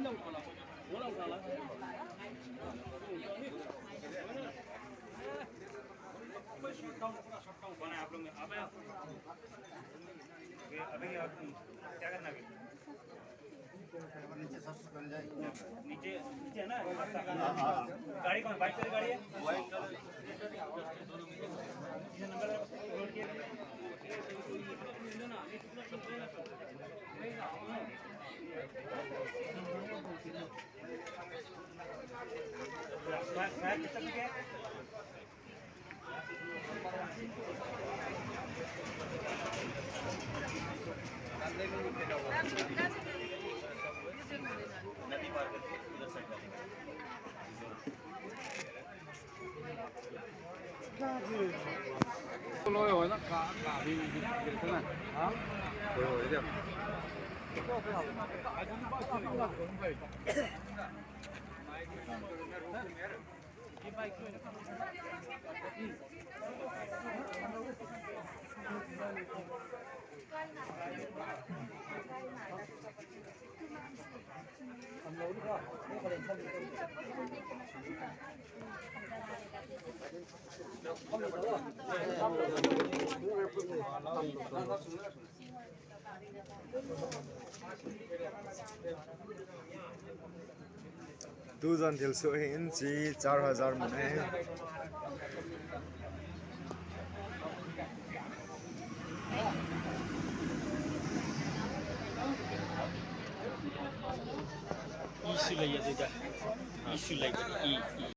कौन है आप लोग में? आप हैं? अभी क्या करना है? नीचे सब बन जाए। नीचे नीचे है ना? गाड़ी कौन? बाइक वाली गाड़ी है? बाइक नंबर रोड के नदी पार करके उधर साइड 두잔 딜소인지 4000 문에 इशू लइए इशू लइए